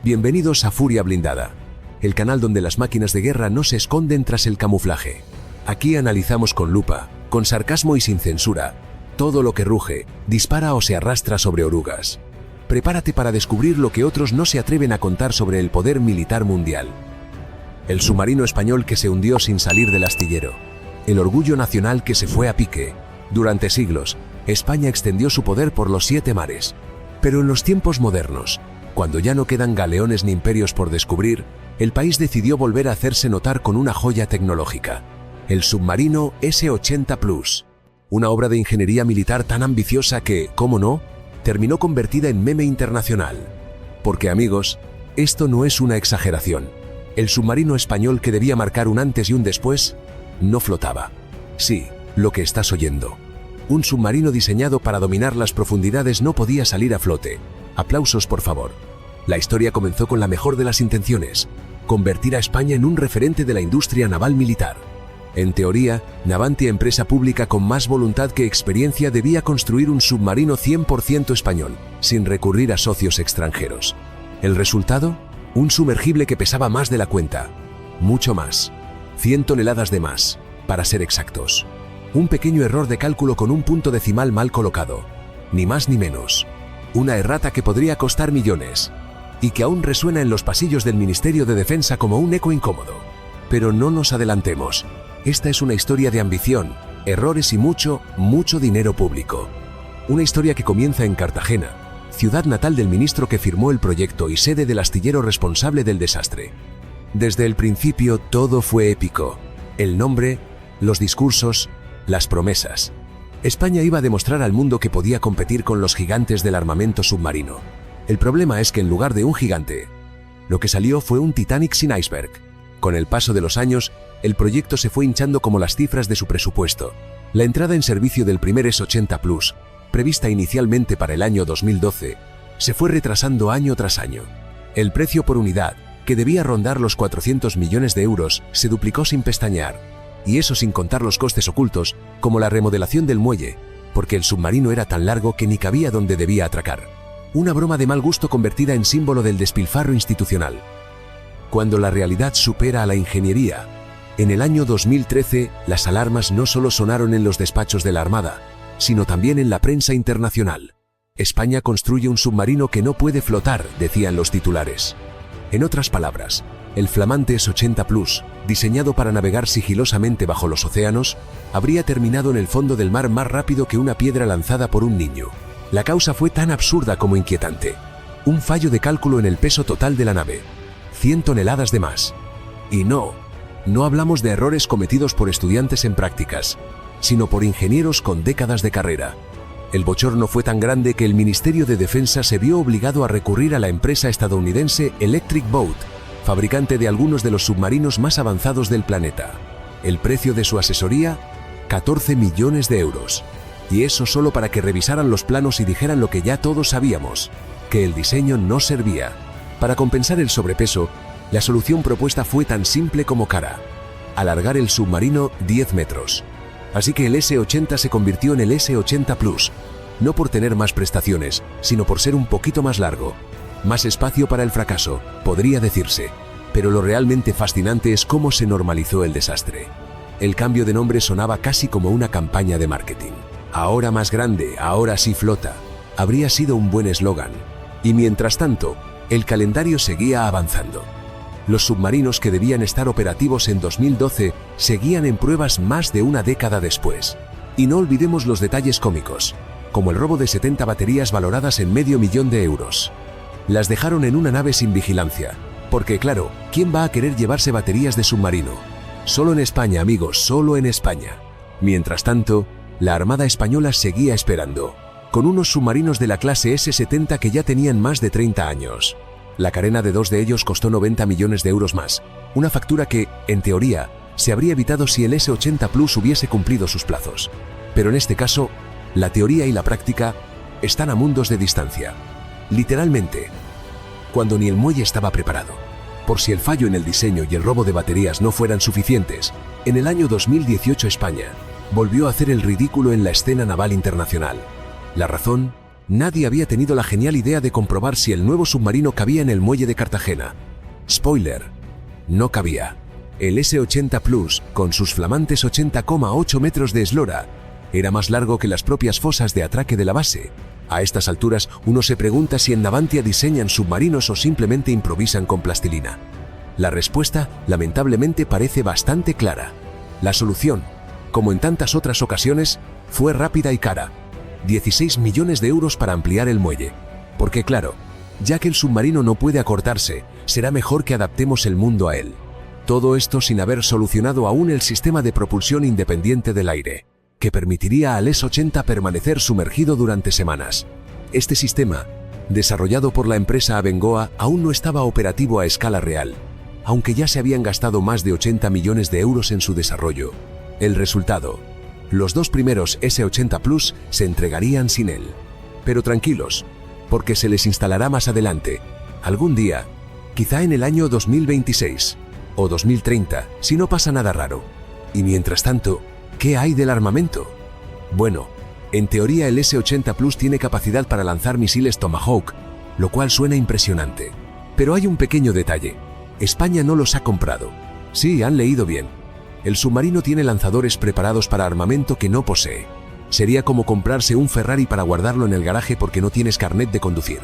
Bienvenidos a Furia Blindada, el canal donde las máquinas de guerra no se esconden tras el camuflaje. Aquí analizamos con lupa, con sarcasmo y sin censura, todo lo que ruge, dispara o se arrastra sobre orugas. Prepárate para descubrir lo que otros no se atreven a contar sobre el poder militar mundial. El submarino español que se hundió sin salir del astillero. El orgullo nacional que se fue a pique. Durante siglos, España extendió su poder por los 7 mares. Pero en los tiempos modernos, cuando ya no quedan galeones ni imperios por descubrir, el país decidió volver a hacerse notar con una joya tecnológica. El submarino S-80 Plus. Una obra de ingeniería militar tan ambiciosa que, cómo no, terminó convertida en meme internacional. Porque amigos, esto no es una exageración. El submarino español que debía marcar un antes y un después, no flotaba. Sí, lo que estás oyendo. Un submarino diseñado para dominar las profundidades no podía salir a flote. Aplausos, por favor. La historia comenzó con la mejor de las intenciones: convertir a España en un referente de la industria naval militar. En teoría, Navantia, empresa pública con más voluntad que experiencia, debía construir un submarino 100% español, sin recurrir a socios extranjeros. ¿El resultado? Un sumergible que pesaba más de la cuenta. Mucho más. 100 toneladas de más, para ser exactos. Un pequeño error de cálculo con un punto decimal mal colocado. Ni más ni menos. Una errata que podría costar millones. Y que aún resuena en los pasillos del Ministerio de Defensa como un eco incómodo. Pero no nos adelantemos. Esta es una historia de ambición, errores y mucho, mucho dinero público. Una historia que comienza en Cartagena, ciudad natal del ministro que firmó el proyecto y sede del astillero responsable del desastre. Desde el principio todo fue épico. El nombre, los discursos, las promesas. España iba a demostrar al mundo que podía competir con los gigantes del armamento submarino. El problema es que en lugar de un gigante, lo que salió fue un Titanic sin iceberg. Con el paso de los años, el proyecto se fue hinchando como las cifras de su presupuesto. La entrada en servicio del primer S-80 Plus, prevista inicialmente para el año 2012, se fue retrasando año tras año. El precio por unidad, que debía rondar los 400 millones de euros, se duplicó sin pestañear. Y eso sin contar los costes ocultos, como la remodelación del muelle, porque el submarino era tan largo que ni cabía donde debía atracar. Una broma de mal gusto convertida en símbolo del despilfarro institucional. Cuando la realidad supera a la ingeniería, en el año 2013, las alarmas no solo sonaron en los despachos de la Armada, sino también en la prensa internacional. España construye un submarino que no puede flotar, decían los titulares. En otras palabras, el flamante S-80 Plus, diseñado para navegar sigilosamente bajo los océanos, habría terminado en el fondo del mar más rápido que una piedra lanzada por un niño. La causa fue tan absurda como inquietante. Un fallo de cálculo en el peso total de la nave. 100 toneladas de más. Y no hablamos de errores cometidos por estudiantes en prácticas, sino por ingenieros con décadas de carrera. El bochorno fue tan grande que el Ministerio de Defensa se vio obligado a recurrir a la empresa estadounidense Electric Boat, fabricante de algunos de los submarinos más avanzados del planeta. El precio de su asesoría, 14 millones de euros. Y eso solo para que revisaran los planos y dijeran lo que ya todos sabíamos, que el diseño no servía. Para compensar el sobrepeso, la solución propuesta fue tan simple como cara: alargar el submarino 10 metros. Así que el S-80 se convirtió en el S-80 Plus, no por tener más prestaciones, sino por ser un poquito más largo. Más espacio para el fracaso, podría decirse. Pero lo realmente fascinante es cómo se normalizó el desastre. El cambio de nombre sonaba casi como una campaña de marketing. Ahora más grande, ahora sí flota. Habría sido un buen eslogan. Y mientras tanto, el calendario seguía avanzando. Los submarinos que debían estar operativos en 2012 seguían en pruebas más de una década después. Y no olvidemos los detalles cómicos, como el robo de 70 baterías valoradas en $500,000 de euros. Las dejaron en una nave sin vigilancia, porque claro, ¿quién va a querer llevarse baterías de submarino? Solo en España, amigos, solo en España. Mientras tanto, la Armada Española seguía esperando, con unos submarinos de la clase S-70 que ya tenían más de 30 años. La carena de 2 de ellos costó 90 millones de euros más, una factura que, en teoría, se habría evitado si el S-80 Plus hubiese cumplido sus plazos. Pero en este caso, la teoría y la práctica están a mundos de distancia. Literalmente, cuando ni el muelle estaba preparado. Por si el fallo en el diseño y el robo de baterías no fueran suficientes, en el año 2018 España volvió a hacer el ridículo en la escena naval internacional. La razón, nadie había tenido la genial idea de comprobar si el nuevo submarino cabía en el muelle de Cartagena. Spoiler: no cabía. El S-80 Plus, con sus flamantes 80,8 metros de eslora, era más largo que las propias fosas de atraque de la base. A estas alturas, uno se pregunta si en Navantia diseñan submarinos o simplemente improvisan con plastilina. La respuesta, lamentablemente, parece bastante clara. La solución, como en tantas otras ocasiones, fue rápida y cara. 16 millones de euros para ampliar el muelle. Porque claro, ya que el submarino no puede acortarse, será mejor que adaptemos el mundo a él. Todo esto sin haber solucionado aún el sistema de propulsión independiente del aire, que permitiría al S-80 permanecer sumergido durante semanas. Este sistema, desarrollado por la empresa Abengoa, aún no estaba operativo a escala real, aunque ya se habían gastado más de 80 millones de euros en su desarrollo. El resultado: los dos primeros S-80 Plus se entregarían sin él. Pero tranquilos, porque se les instalará más adelante, algún día, quizá en el año 2026 o 2030, si no pasa nada raro. Y mientras tanto, ¿qué hay del armamento? Bueno, en teoría el S-80 Plus tiene capacidad para lanzar misiles Tomahawk, lo cual suena impresionante. Pero hay un pequeño detalle: España no los ha comprado. Sí, han leído bien. El submarino tiene lanzadores preparados para armamento que no posee. Sería como comprarse un Ferrari para guardarlo en el garaje porque no tienes carnet de conducir.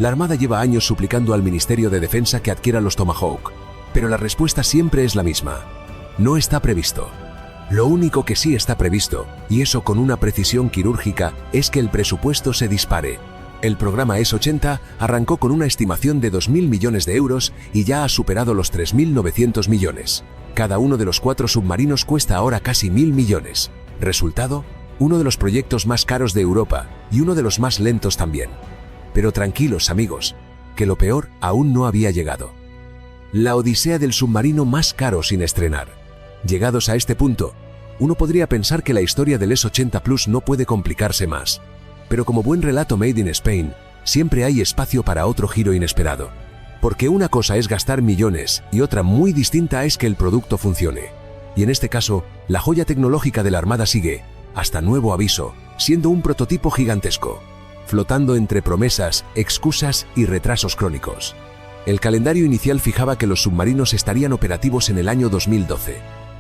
La Armada lleva años suplicando al Ministerio de Defensa que adquiera los Tomahawk, pero la respuesta siempre es la misma: no está previsto. Lo único que sí está previsto, y eso con una precisión quirúrgica, es que el presupuesto se dispare. El programa S-80 arrancó con una estimación de 2.000 millones de euros y ya ha superado los 3.900 millones. Cada uno de los 4 submarinos cuesta ahora casi 1.000 millones. Resultado: uno de los proyectos más caros de Europa y uno de los más lentos también. Pero tranquilos amigos, que lo peor aún no había llegado. La odisea del submarino más caro sin estrenar. Llegados a este punto, uno podría pensar que la historia del S-80 Plus no puede complicarse más. Pero como buen relato made in Spain, siempre hay espacio para otro giro inesperado. Porque una cosa es gastar millones y otra muy distinta es que el producto funcione. Y en este caso, la joya tecnológica de la Armada sigue, hasta nuevo aviso, siendo un prototipo gigantesco, flotando entre promesas, excusas y retrasos crónicos. El calendario inicial fijaba que los submarinos estarían operativos en el año 2012,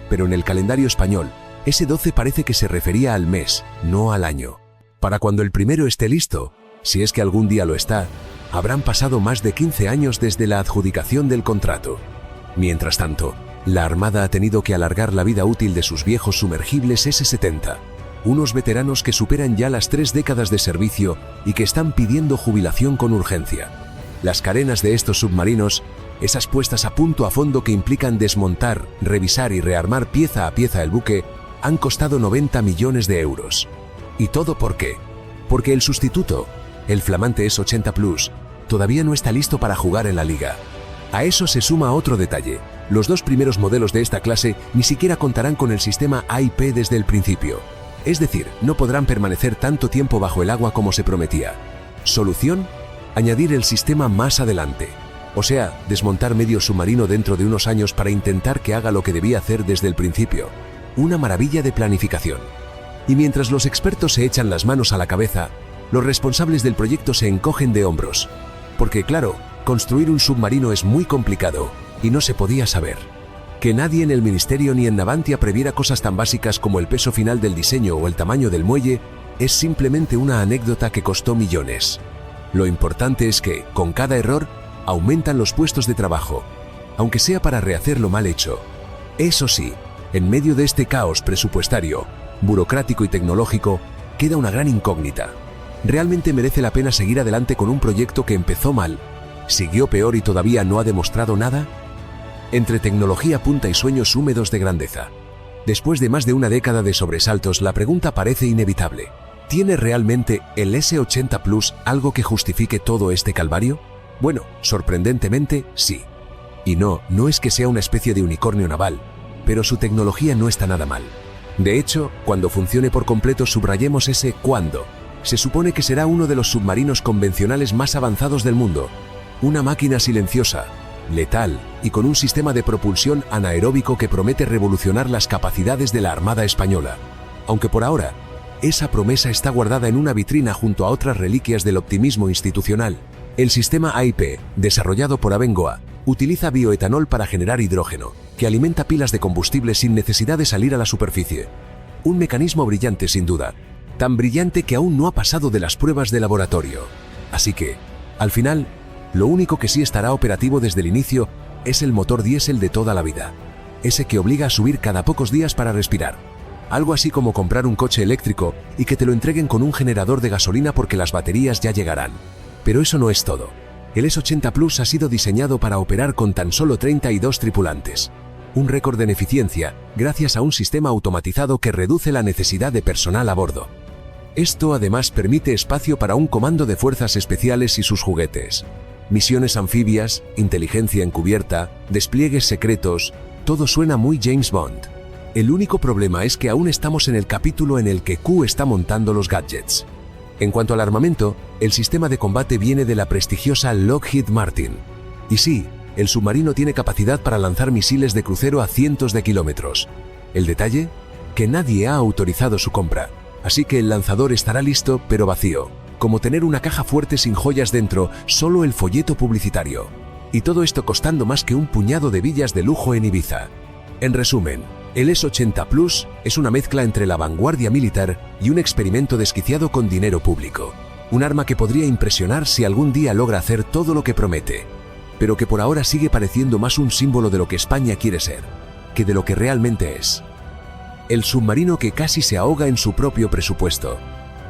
pero en el calendario español, ese 12 parece que se refería al mes, no al año. Para cuando el primero esté listo, si es que algún día lo está, habrán pasado más de 15 años desde la adjudicación del contrato. Mientras tanto, la Armada ha tenido que alargar la vida útil de sus viejos sumergibles S-70, unos veteranos que superan ya las 3 décadas de servicio y que están pidiendo jubilación con urgencia. Las carenas de estos submarinos, esas puestas a punto a fondo que implican desmontar, revisar y rearmar pieza a pieza el buque, han costado 90 millones de euros. ¿Y todo por qué? Porque el sustituto, el flamante S-80 Plus, todavía no está listo para jugar en la liga. A eso se suma otro detalle: los 2 primeros modelos de esta clase ni siquiera contarán con el sistema AIP desde el principio. Es decir, no podrán permanecer tanto tiempo bajo el agua como se prometía. ¿Solución? Añadir el sistema más adelante. O sea, desmontar medio submarino dentro de unos años para intentar que haga lo que debía hacer desde el principio. Una maravilla de planificación. Y mientras los expertos se echan las manos a la cabeza, los responsables del proyecto se encogen de hombros. Porque claro, construir un submarino es muy complicado, y no se podía saber. Que nadie en el ministerio ni en Navantia previera cosas tan básicas como el peso final del diseño o el tamaño del muelle, es simplemente una anécdota que costó millones. Lo importante es que, con cada error, aumentan los puestos de trabajo, aunque sea para rehacer lo mal hecho. Eso sí, en medio de este caos presupuestario, burocrático y tecnológico, queda una gran incógnita. ¿Realmente merece la pena seguir adelante con un proyecto que empezó mal, siguió peor y todavía no ha demostrado nada? Entre tecnología punta y sueños húmedos de grandeza. Después de más de una década de sobresaltos, la pregunta parece inevitable. ¿Tiene realmente el S-80 Plus algo que justifique todo este calvario? Bueno, sorprendentemente, sí. Y no es que sea una especie de unicornio naval, pero su tecnología no está nada mal. De hecho, cuando funcione por completo, subrayemos ese cuándo. Se supone que será uno de los submarinos convencionales más avanzados del mundo. Una máquina silenciosa, letal y con un sistema de propulsión anaeróbico que promete revolucionar las capacidades de la Armada española. Aunque por ahora, Esa promesa está guardada en una vitrina junto a otras reliquias del optimismo institucional. El sistema AIP, desarrollado por Abengoa, utiliza bioetanol para generar hidrógeno, que alimenta pilas de combustible sin necesidad de salir a la superficie. Un mecanismo brillante sin duda, tan brillante que aún no ha pasado de las pruebas de laboratorio. Así que, al final, lo único que sí estará operativo desde el inicio es el motor diésel de toda la vida. Ese que obliga a subir cada pocos días para respirar. Algo así como comprar un coche eléctrico y que te lo entreguen con un generador de gasolina porque las baterías ya llegarán. Pero eso no es todo. El S80 Plus ha sido diseñado para operar con tan solo 32 tripulantes. Un récord en eficiencia gracias a un sistema automatizado que reduce la necesidad de personal a bordo. Esto además permite espacio para un comando de fuerzas especiales y sus juguetes. Misiones anfibias, inteligencia encubierta, despliegues secretos, todo suena muy James Bond. El único problema es que aún estamos en el capítulo en el que Q está montando los gadgets. En cuanto al armamento, el sistema de combate viene de la prestigiosa Lockheed Martin. Y sí, el submarino tiene capacidad para lanzar misiles de crucero a cientos de kilómetros. El detalle, que nadie ha autorizado su compra, así que el lanzador estará listo pero vacío, como tener una caja fuerte sin joyas dentro, solo el folleto publicitario. Y todo esto costando más que un puñado de villas de lujo en Ibiza. En resumen, el S80 Plus es una mezcla entre la vanguardia militar y un experimento desquiciado con dinero público. Un arma que podría impresionar si algún día logra hacer todo lo que promete, pero que por ahora sigue pareciendo más un símbolo de lo que España quiere ser, que de lo que realmente es. El submarino que casi se ahoga en su propio presupuesto.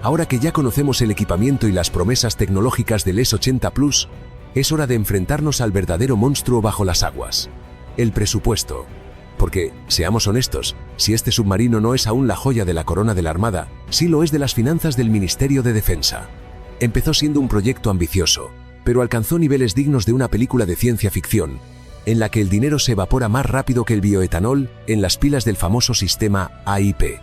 Ahora que ya conocemos el equipamiento y las promesas tecnológicas del S80 Plus, es hora de enfrentarnos al verdadero monstruo bajo las aguas. El presupuesto. Porque, seamos honestos, si este submarino no es aún la joya de la corona de la Armada, sí lo es de las finanzas del Ministerio de Defensa. Empezó siendo un proyecto ambicioso, pero alcanzó niveles dignos de una película de ciencia ficción, en la que el dinero se evapora más rápido que el bioetanol en las pilas del famoso sistema AIP.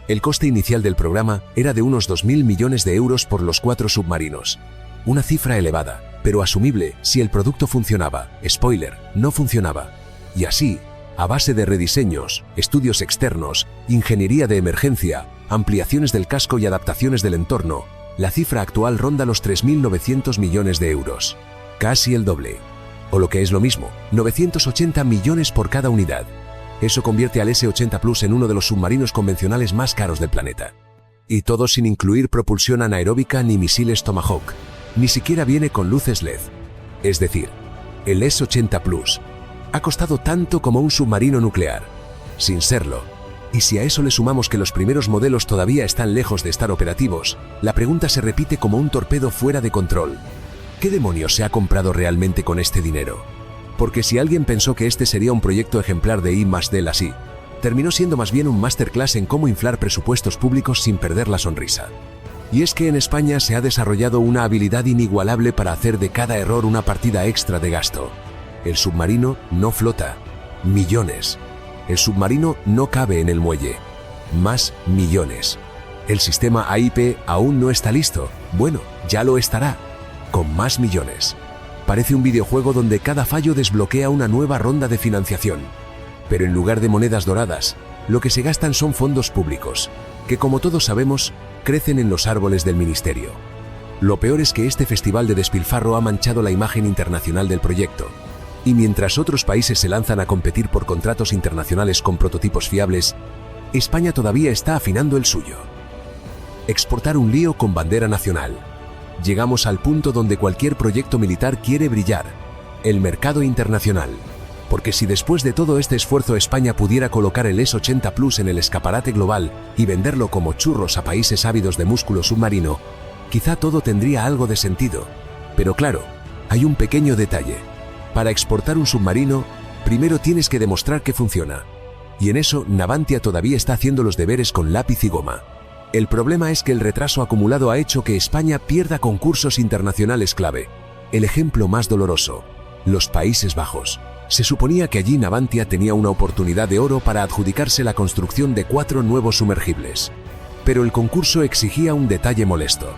El coste inicial del programa era de unos 2.000 millones de euros por los 4 submarinos. Una cifra elevada, pero asumible si el producto funcionaba. Spoiler, no funcionaba. Y así, a base de rediseños, estudios externos, ingeniería de emergencia, ampliaciones del casco y adaptaciones del entorno, la cifra actual ronda los 3.900 millones de euros. Casi el doble. O lo que es lo mismo, 980 millones por cada unidad. Eso convierte al S80 Plus en uno de los submarinos convencionales más caros del planeta. Y todo sin incluir propulsión anaeróbica ni misiles Tomahawk. Ni siquiera viene con luces LED. Es decir, el S80 Plus ha costado tanto como un submarino nuclear, sin serlo. Y si a eso le sumamos que los primeros modelos todavía están lejos de estar operativos, la pregunta se repite como un torpedo fuera de control. ¿Qué demonios se ha comprado realmente con este dinero? Porque si alguien pensó que este sería un proyecto ejemplar de I+D así, terminó siendo más bien un masterclass en cómo inflar presupuestos públicos sin perder la sonrisa. Y es que en España se ha desarrollado una habilidad inigualable para hacer de cada error una partida extra de gasto. El submarino no flota. Millones. El submarino no cabe en el muelle. Más millones. El sistema AIP aún no está listo. Bueno, ya lo estará. Con más millones. Parece un videojuego donde cada fallo desbloquea una nueva ronda de financiación. Pero en lugar de monedas doradas, lo que se gastan son fondos públicos, que como todos sabemos, crecen en los árboles del ministerio. Lo peor es que este festival de despilfarro ha manchado la imagen internacional del proyecto. Y mientras otros países se lanzan a competir por contratos internacionales con prototipos fiables, España todavía está afinando el suyo. Exportar un lío con bandera nacional. Llegamos al punto donde cualquier proyecto militar quiere brillar. El mercado internacional. Porque si después de todo este esfuerzo España pudiera colocar el S80 Plus en el escaparate global y venderlo como churros a países ávidos de músculo submarino, quizá todo tendría algo de sentido. Pero claro, hay un pequeño detalle. Para exportar un submarino, primero tienes que demostrar que funciona. Y en eso Navantia todavía está haciendo los deberes con lápiz y goma. El problema es que el retraso acumulado ha hecho que España pierda concursos internacionales clave. El ejemplo más doloroso, los Países Bajos. Se suponía que allí Navantia tenía una oportunidad de oro para adjudicarse la construcción de 4 nuevos sumergibles. Pero el concurso exigía un detalle molesto: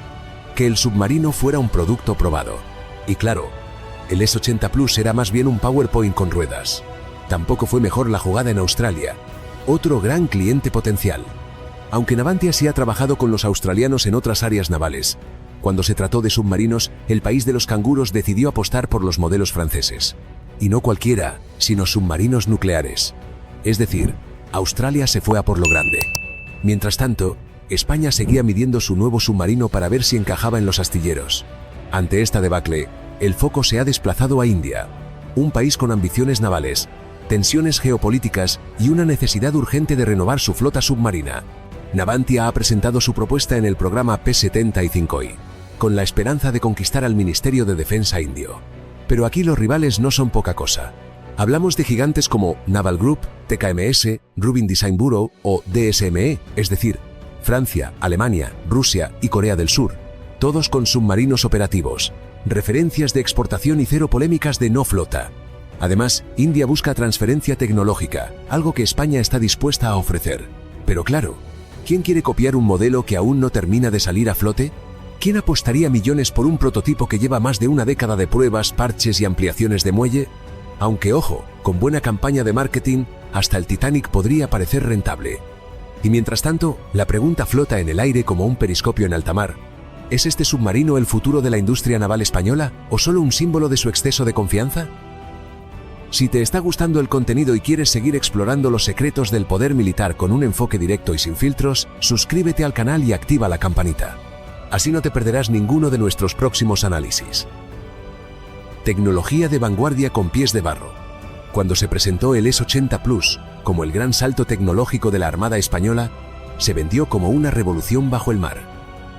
que el submarino fuera un producto probado. Y claro, el S80 Plus era más bien un PowerPoint con ruedas. Tampoco fue mejor la jugada en Australia, otro gran cliente potencial. Aunque Navantia sí ha trabajado con los australianos en otras áreas navales, cuando se trató de submarinos, el país de los canguros decidió apostar por los modelos franceses. Y no cualquiera, sino submarinos nucleares. Es decir, Australia se fue a por lo grande. Mientras tanto, España seguía midiendo su nuevo submarino para ver si encajaba en los astilleros. Ante esta debacle, el foco se ha desplazado a India, un país con ambiciones navales, tensiones geopolíticas y una necesidad urgente de renovar su flota submarina. Navantia ha presentado su propuesta en el programa P-75I, con la esperanza de conquistar al Ministerio de Defensa indio. Pero aquí los rivales no son poca cosa. Hablamos de gigantes como Naval Group, TKMS, Rubin Design Bureau o DSME, es decir, Francia, Alemania, Rusia y Corea del Sur, todos con submarinos operativos, referencias de exportación y cero polémicas de no flota. Además, India busca transferencia tecnológica, algo que España está dispuesta a ofrecer. Pero claro, ¿quién quiere copiar un modelo que aún no termina de salir a flote? ¿Quién apostaría millones por un prototipo que lleva más de una década de pruebas, parches y ampliaciones de muelle? Aunque ojo, con buena campaña de marketing, hasta el Titanic podría parecer rentable. Y mientras tanto, la pregunta flota en el aire como un periscopio en alta mar. ¿Es este submarino el futuro de la industria naval española o solo un símbolo de su exceso de confianza? Si te está gustando el contenido y quieres seguir explorando los secretos del poder militar con un enfoque directo y sin filtros, suscríbete al canal y activa la campanita. Así no te perderás ninguno de nuestros próximos análisis. Tecnología de vanguardia con pies de barro. Cuando se presentó el S-80 Plus como el gran salto tecnológico de la Armada Española, se vendió como una revolución bajo el mar.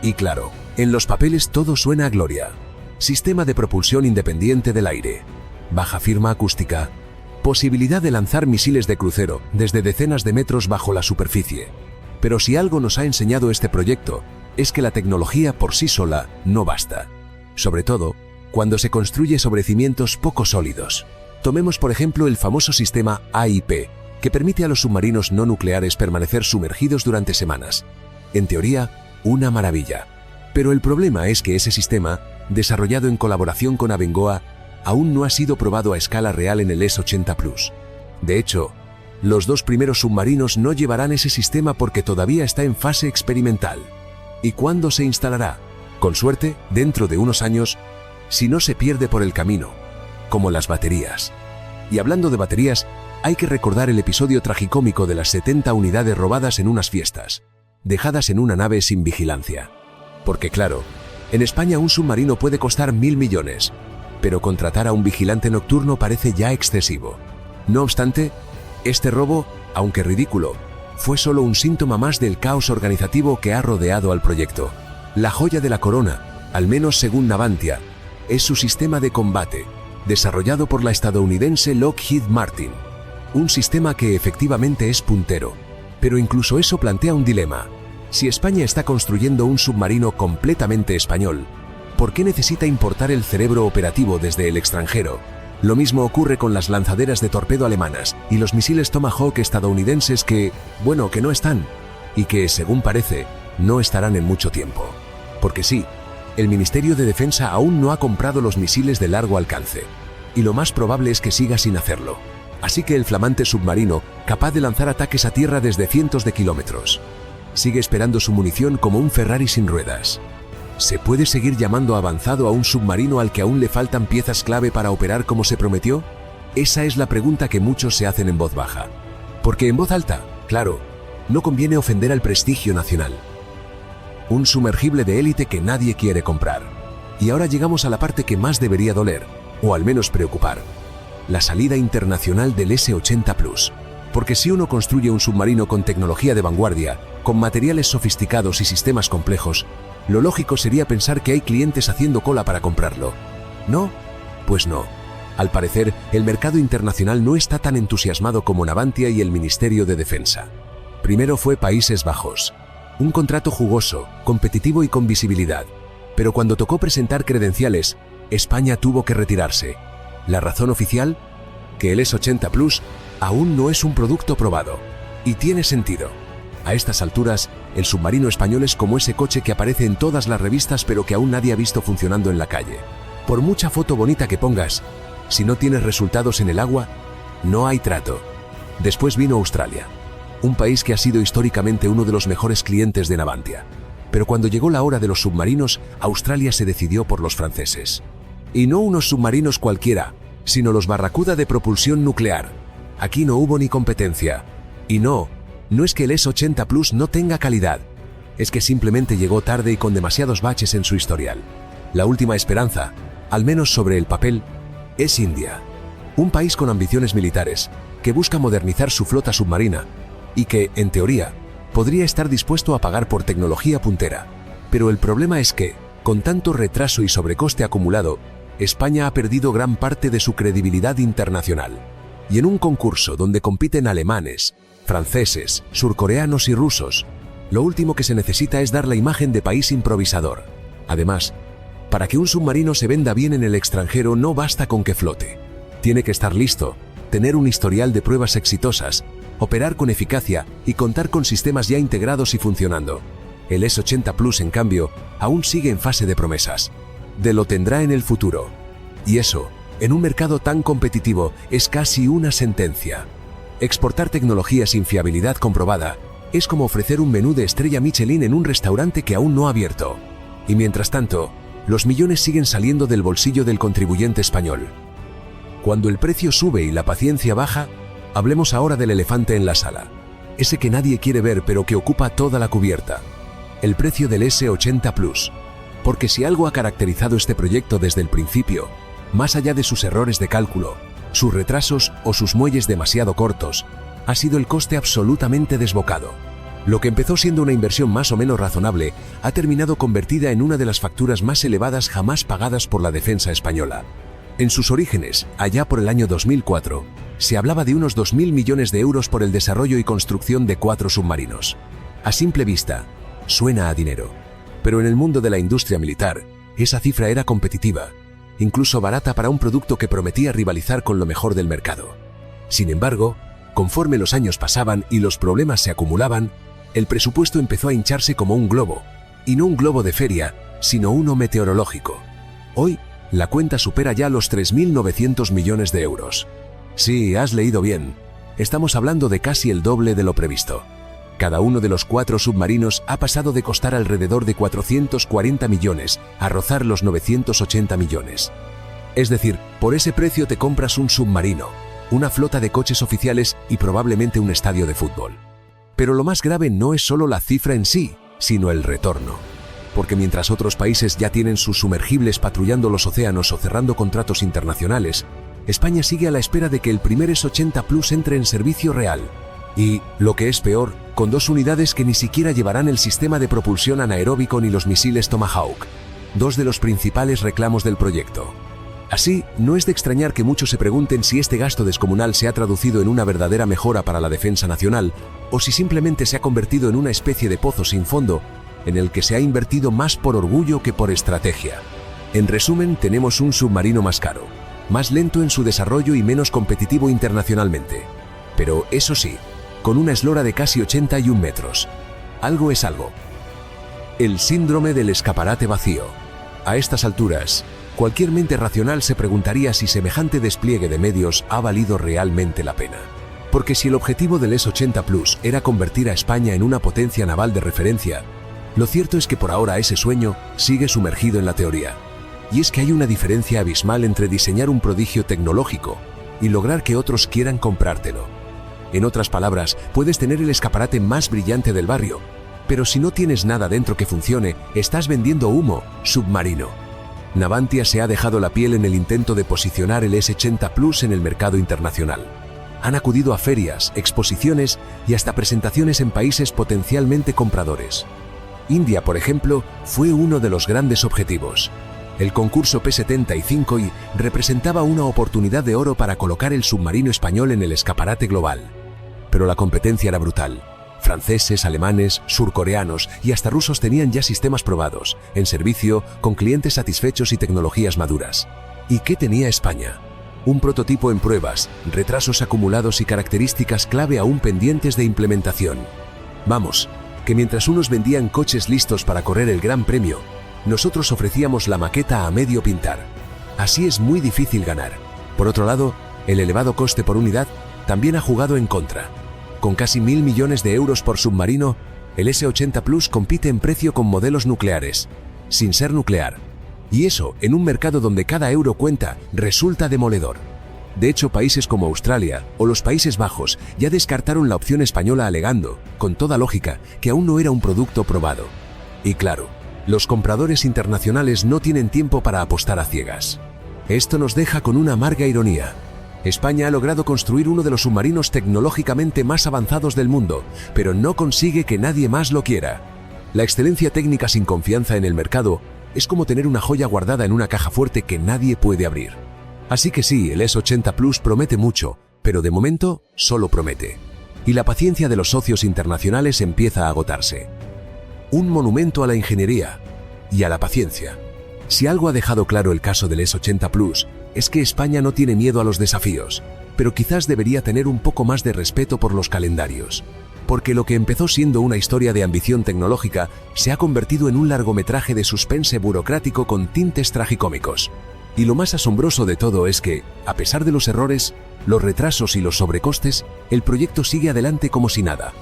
Y claro, en los papeles todo suena a gloria. Sistema de propulsión independiente del aire, baja firma acústica, posibilidad de lanzar misiles de crucero desde decenas de metros bajo la superficie. Pero si algo nos ha enseñado este proyecto, es que la tecnología por sí sola no basta. Sobre todo, cuando se construye sobre cimientos poco sólidos. Tomemos por ejemplo el famoso sistema AIP, que permite a los submarinos no nucleares permanecer sumergidos durante semanas. En teoría, una maravilla. Pero el problema es que ese sistema, desarrollado en colaboración con Abengoa, aún no ha sido probado a escala real en el S-80 Plus. De hecho, los dos primeros submarinos no llevarán ese sistema porque todavía está en fase experimental. ¿Y cuándo se instalará? Con suerte, dentro de unos años, si no se pierde por el camino, como las baterías. Y hablando de baterías, hay que recordar el episodio tragicómico de las 70 unidades robadas en unas fiestas, dejadas en una nave sin vigilancia. Porque claro, en España un submarino puede costar 1.000 millones, pero contratar a un vigilante nocturno parece ya excesivo. No obstante, este robo, aunque ridículo, fue solo un síntoma más del caos organizativo que ha rodeado al proyecto. La joya de la corona, al menos según Navantia, es su sistema de combate, desarrollado por la estadounidense Lockheed Martin. Un sistema que efectivamente es puntero. Pero incluso eso plantea un dilema. Si España está construyendo un submarino completamente español, ¿por qué necesita importar el cerebro operativo desde el extranjero? Lo mismo ocurre con las lanzaderas de torpedo alemanas y los misiles Tomahawk estadounidenses que no están, y que, según parece, no estarán en mucho tiempo. Porque sí, el Ministerio de Defensa aún no ha comprado los misiles de largo alcance, y lo más probable es que siga sin hacerlo. Así que el flamante submarino, capaz de lanzar ataques a tierra desde cientos de kilómetros, sigue esperando su munición como un Ferrari sin ruedas. ¿Se puede seguir llamando avanzado a un submarino al que aún le faltan piezas clave para operar como se prometió? Esa es la pregunta que muchos se hacen en voz baja. Porque en voz alta, claro, no conviene ofender al prestigio nacional. Un sumergible de élite que nadie quiere comprar. Y ahora llegamos a la parte que más debería doler, o al menos preocupar. La salida internacional del S-80 Plus. Porque si uno construye un submarino con tecnología de vanguardia, con materiales sofisticados y sistemas complejos, lo lógico sería pensar que hay clientes haciendo cola para comprarlo. ¿No? Pues no. Al parecer, el mercado internacional no está tan entusiasmado como Navantia y el Ministerio de Defensa. Primero fue Países Bajos. Un contrato jugoso, competitivo y con visibilidad. Pero cuando tocó presentar credenciales, España tuvo que retirarse. ¿La razón oficial? Que el S-80 Plus aún no es un producto probado. Y tiene sentido. A estas alturas, el submarino español es como ese coche que aparece en todas las revistas pero que aún nadie ha visto funcionando en la calle. Por mucha foto bonita que pongas, si no tienes resultados en el agua, no hay trato. Después vino Australia. un país que ha sido históricamente uno de los mejores clientes de Navantia. Pero cuando llegó la hora de los submarinos, Australia se decidió por los franceses. Y no unos submarinos cualquiera, sino los Barracuda de propulsión nuclear. Aquí no hubo ni competencia. Y no es que el S-80 Plus no tenga calidad, es que simplemente llegó tarde y con demasiados baches en su historial. La última esperanza, al menos sobre el papel, es India. Un país con ambiciones militares, que busca modernizar su flota submarina y que, en teoría, podría estar dispuesto a pagar por tecnología puntera. Pero el problema es que, con tanto retraso y sobrecoste acumulado, España ha perdido gran parte de su credibilidad internacional. Y en un concurso donde compiten alemanes, franceses, surcoreanos y rusos, lo último que se necesita es dar la imagen de país improvisador. Además, para que un submarino se venda bien en el extranjero no basta con que flote. Tiene que estar listo, tener un historial de pruebas exitosas, operar con eficacia y contar con sistemas ya integrados y funcionando. El S-80 Plus, en cambio, aún sigue en fase de promesas. Lo tendrá en el futuro. Y eso, en un mercado tan competitivo, es casi una sentencia. Exportar tecnología sin fiabilidad comprobada es como ofrecer un menú de estrella Michelin en un restaurante que aún no ha abierto. Y mientras tanto, los millones siguen saliendo del bolsillo del contribuyente español. Cuando el precio sube y la paciencia baja, hablemos ahora del elefante en la sala. Ese que nadie quiere ver pero que ocupa toda la cubierta. El precio del S-80 Plus. Porque si algo ha caracterizado este proyecto desde el principio, más allá de sus errores de cálculo, sus retrasos o sus muelles demasiado cortos, ha sido el coste absolutamente desbocado. Lo que empezó siendo una inversión más o menos razonable, ha terminado convertida en una de las facturas más elevadas jamás pagadas por la defensa española. En sus orígenes, allá por el año 2004, se hablaba de unos 2.000 millones de euros por el desarrollo y construcción de 4 submarinos. A simple vista, suena a dinero. Pero en el mundo de la industria militar, esa cifra era competitiva, incluso barata para un producto que prometía rivalizar con lo mejor del mercado. Sin embargo, conforme los años pasaban y los problemas se acumulaban, el presupuesto empezó a hincharse como un globo, y no un globo de feria, sino uno meteorológico. Hoy, la cuenta supera ya los 3.900 millones de euros. Sí, has leído bien. Estamos hablando de casi el doble de lo previsto. Cada uno de los 4 submarinos ha pasado de costar alrededor de 440 millones a rozar los 980 millones. Es decir, por ese precio te compras un submarino, una flota de coches oficiales y probablemente un estadio de fútbol. Pero lo más grave no es solo la cifra en sí, sino el retorno. Porque mientras otros países ya tienen sus sumergibles patrullando los océanos o cerrando contratos internacionales, España sigue a la espera de que el primer S-80 Plus entre en servicio real. Y, lo que es peor, con 2 unidades que ni siquiera llevarán el sistema de propulsión anaeróbico ni los misiles Tomahawk, 2 de los principales reclamos del proyecto. Así, no es de extrañar que muchos se pregunten si este gasto descomunal se ha traducido en una verdadera mejora para la defensa nacional, o si simplemente se ha convertido en una especie de pozo sin fondo, en el que se ha invertido más por orgullo que por estrategia. En resumen, tenemos un submarino más caro, más lento en su desarrollo y menos competitivo internacionalmente. Pero eso sí, con una eslora de casi 81 metros. Algo es algo. El síndrome del escaparate vacío. A estas alturas, cualquier mente racional se preguntaría si semejante despliegue de medios ha valido realmente la pena. Porque si el objetivo del S-80 Plus era convertir a España en una potencia naval de referencia, lo cierto es que por ahora ese sueño sigue sumergido en la teoría. Y es que hay una diferencia abismal entre diseñar un prodigio tecnológico y lograr que otros quieran comprártelo. En otras palabras, puedes tener el escaparate más brillante del barrio, pero si no tienes nada dentro que funcione, estás vendiendo humo submarino. Navantia se ha dejado la piel en el intento de posicionar el S-80 Plus en el mercado internacional. Han acudido a ferias, exposiciones y hasta presentaciones en países potencialmente compradores. India, por ejemplo, fue uno de los grandes objetivos. El concurso P-75I representaba una oportunidad de oro para colocar el submarino español en el escaparate global. Pero la competencia era brutal. Franceses, alemanes, surcoreanos y hasta rusos tenían ya sistemas probados, en servicio, con clientes satisfechos y tecnologías maduras. ¿Y qué tenía España? Un prototipo en pruebas, retrasos acumulados y características clave aún pendientes de implementación. Vamos, que mientras unos vendían coches listos para correr el Gran Premio, nosotros ofrecíamos la maqueta a medio pintar. Así es muy difícil ganar. Por otro lado, el elevado coste por unidad también ha jugado en contra. Con casi 1.000 millones de euros por submarino, el S-80 Plus compite en precio con modelos nucleares, sin ser nuclear. Y eso, en un mercado donde cada euro cuenta, resulta demoledor. De hecho, países como Australia o los Países Bajos ya descartaron la opción española alegando, con toda lógica, que aún no era un producto probado. Y claro, los compradores internacionales no tienen tiempo para apostar a ciegas. Esto nos deja con una amarga ironía. España ha logrado construir uno de los submarinos tecnológicamente más avanzados del mundo, pero no consigue que nadie más lo quiera. La excelencia técnica sin confianza en el mercado es como tener una joya guardada en una caja fuerte que nadie puede abrir. Así que sí, el S-80 Plus promete mucho, pero de momento solo promete. Y la paciencia de los socios internacionales empieza a agotarse. Un monumento a la ingeniería y a la paciencia. Si algo ha dejado claro el caso del S-80 Plus, es que España no tiene miedo a los desafíos, pero quizás debería tener un poco más de respeto por los calendarios. Porque lo que empezó siendo una historia de ambición tecnológica se ha convertido en un largometraje de suspense burocrático con tintes tragicómicos. Y lo más asombroso de todo es que, a pesar de los errores, los retrasos y los sobrecostes, el proyecto sigue adelante como si nada.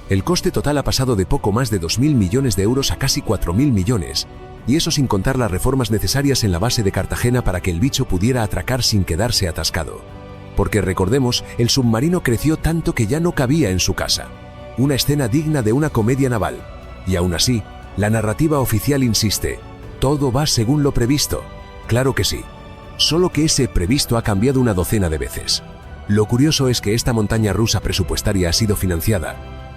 El coste total ha pasado de poco más de 2.000 millones de euros a casi 4.000 millones, y eso sin contar las reformas necesarias en la base de Cartagena para que el bicho pudiera atracar sin quedarse atascado. Porque recordemos, el submarino creció tanto que ya no cabía en su casa. Una escena digna de una comedia naval. Y aún así, la narrativa oficial insiste, todo va según lo previsto. Claro que sí. Solo que ese previsto ha cambiado una docena de veces. Lo curioso es que esta montaña rusa presupuestaria ha sido financiada,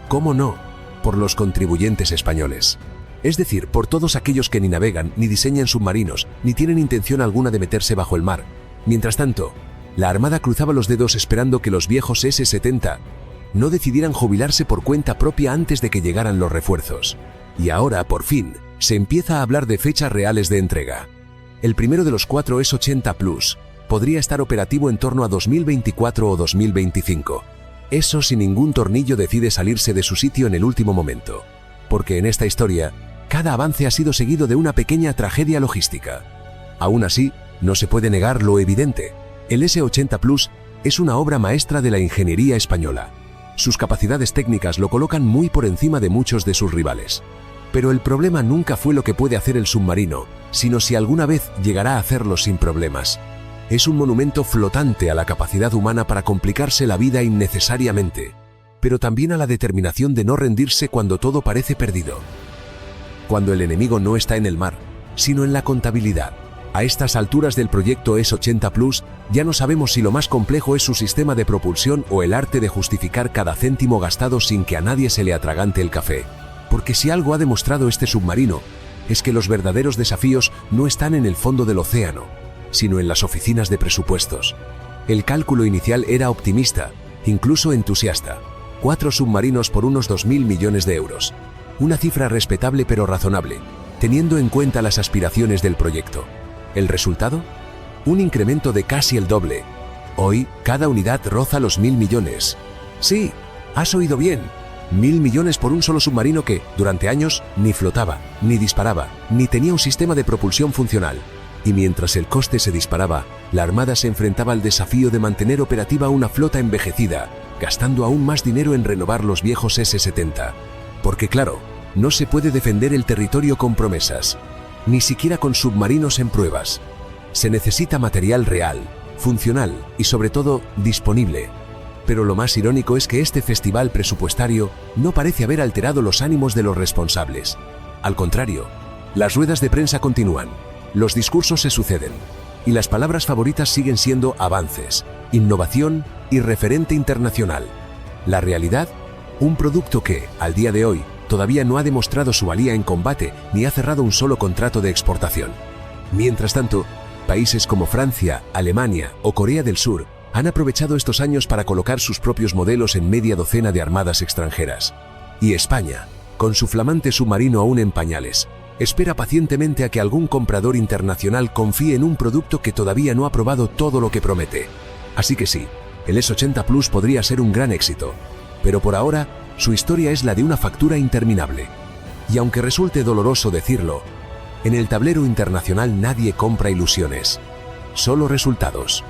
¿cómo no?, por los contribuyentes españoles. Es decir, por todos aquellos que ni navegan, ni diseñan submarinos, ni tienen intención alguna de meterse bajo el mar. Mientras tanto, la Armada cruzaba los dedos esperando que los viejos S-70 no decidieran jubilarse por cuenta propia antes de que llegaran los refuerzos. Y ahora, por fin, se empieza a hablar de fechas reales de entrega. El primero de los 4 S-80 Plus podría estar operativo en torno a 2024 o 2025. Eso si ningún tornillo decide salirse de su sitio en el último momento. Porque en esta historia, cada avance ha sido seguido de una pequeña tragedia logística. Aún así, no se puede negar lo evidente. El S-80 Plus es una obra maestra de la ingeniería española. Sus capacidades técnicas lo colocan muy por encima de muchos de sus rivales. Pero el problema nunca fue lo que puede hacer el submarino, sino si alguna vez llegará a hacerlo sin problemas. Es un monumento flotante a la capacidad humana para complicarse la vida innecesariamente, pero también a la determinación de no rendirse cuando todo parece perdido. Cuando el enemigo no está en el mar, sino en la contabilidad. A estas alturas del proyecto S-80 Plus, ya no sabemos si lo más complejo es su sistema de propulsión o el arte de justificar cada céntimo gastado sin que a nadie se le atragante el café. Porque si algo ha demostrado este submarino, es que los verdaderos desafíos no están en el fondo del océano, sino en las oficinas de presupuestos. El cálculo inicial era optimista, incluso entusiasta. 4 submarinos por unos 2.000 millones de euros. Una cifra respetable pero razonable, teniendo en cuenta las aspiraciones del proyecto. ¿El resultado? Un incremento de casi el doble. Hoy, cada unidad roza los 1.000 millones. Sí, has oído bien. 1.000 millones por un solo submarino que, durante años, ni flotaba, ni disparaba, ni tenía un sistema de propulsión funcional. Y mientras el coste se disparaba, la Armada se enfrentaba al desafío de mantener operativa una flota envejecida, gastando aún más dinero en renovar los viejos S-70. Porque claro, no se puede defender el territorio con promesas, ni siquiera con submarinos en pruebas. Se necesita material real, funcional y sobre todo disponible. Pero lo más irónico es que este festival presupuestario no parece haber alterado los ánimos de los responsables. Al contrario, las ruedas de prensa continúan, los discursos se suceden, y las palabras favoritas siguen siendo avances, innovación y referente internacional. La realidad, un producto que, al día de hoy, todavía no ha demostrado su valía en combate ni ha cerrado un solo contrato de exportación. Mientras tanto, países como Francia, Alemania o Corea del Sur han aprovechado estos años para colocar sus propios modelos en media docena de armadas extranjeras. Y España, con su flamante submarino aún en pañales, espera pacientemente a que algún comprador internacional confíe en un producto que todavía no ha probado todo lo que promete. Así que sí, el S-80 Plus podría ser un gran éxito, pero por ahora, su historia es la de una factura interminable. Y aunque resulte doloroso decirlo, en el tablero internacional nadie compra ilusiones, solo resultados.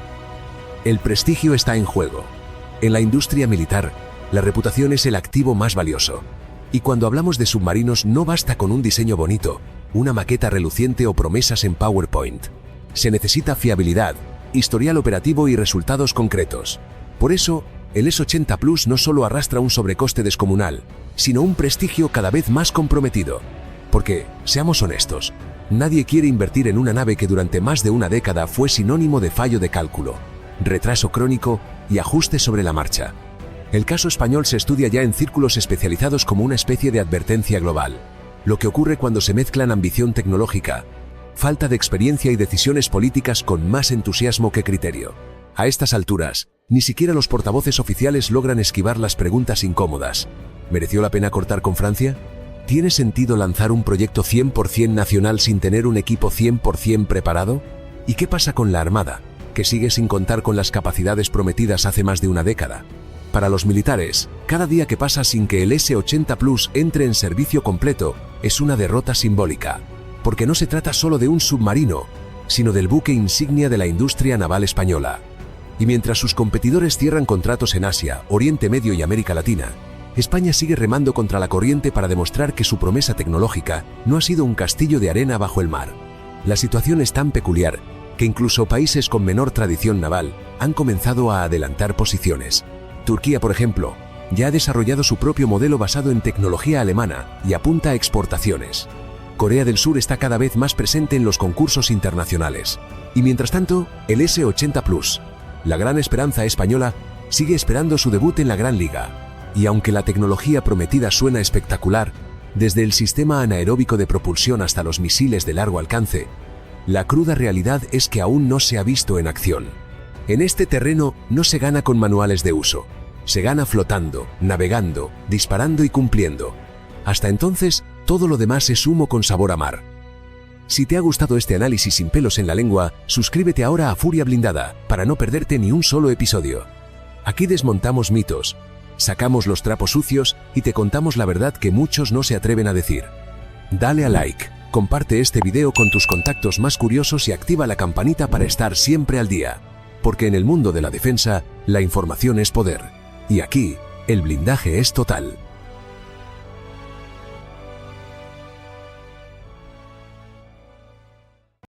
El prestigio está en juego. En la industria militar, La reputación es el activo más valioso. Y cuando hablamos de submarinos no basta con un diseño bonito, una maqueta reluciente o promesas en PowerPoint. Se necesita fiabilidad, historial operativo y resultados concretos. Por eso, el S-80 Plus no solo arrastra un sobrecoste descomunal, sino un prestigio cada vez más comprometido. Porque, seamos honestos, nadie quiere invertir en una nave que durante más de una década fue sinónimo de fallo de cálculo, retraso crónico y ajuste sobre la marcha. El caso español se estudia ya en círculos especializados como una especie de advertencia global. Lo que ocurre cuando se mezclan ambición tecnológica, falta de experiencia y decisiones políticas con más entusiasmo que criterio. A estas alturas, ni siquiera los portavoces oficiales logran esquivar las preguntas incómodas. ¿Mereció la pena cortar con Francia? ¿Tiene sentido lanzar un proyecto 100% nacional sin tener un equipo 100% preparado? ¿Y qué pasa con la Armada, que sigue sin contar con las capacidades prometidas hace más de una década? Para los militares, cada día que pasa sin que el S-80 Plus entre en servicio completo es una derrota simbólica, porque no se trata solo de un submarino, sino del buque insignia de la industria naval española. Y mientras sus competidores cierran contratos en Asia, Oriente Medio y América Latina, España sigue remando contra la corriente para demostrar que su promesa tecnológica no ha sido un castillo de arena bajo el mar. La situación es tan peculiar que incluso países con menor tradición naval han comenzado a adelantar posiciones. Turquía, por ejemplo, ya ha desarrollado su propio modelo basado en tecnología alemana y apunta a exportaciones. Corea del Sur está cada vez más presente en los concursos internacionales. Y mientras tanto, el S-80 Plus, la gran esperanza española, sigue esperando su debut en la Gran Liga. Y aunque la tecnología prometida suena espectacular, desde el sistema anaeróbico de propulsión hasta los misiles de largo alcance, la cruda realidad es que aún no se ha visto en acción. En este terreno no se gana con manuales de uso, se gana flotando, navegando, disparando y cumpliendo. Hasta entonces, todo lo demás es humo con sabor a mar. Si te ha gustado este análisis sin pelos en la lengua, suscríbete ahora a Furia Blindada para no perderte ni un solo episodio. Aquí desmontamos mitos, sacamos los trapos sucios y te contamos la verdad que muchos no se atreven a decir. Dale a like, comparte este video con tus contactos más curiosos y activa la campanita para estar siempre al día. Porque en el mundo de la defensa, la información es poder. Y aquí, el blindaje es total.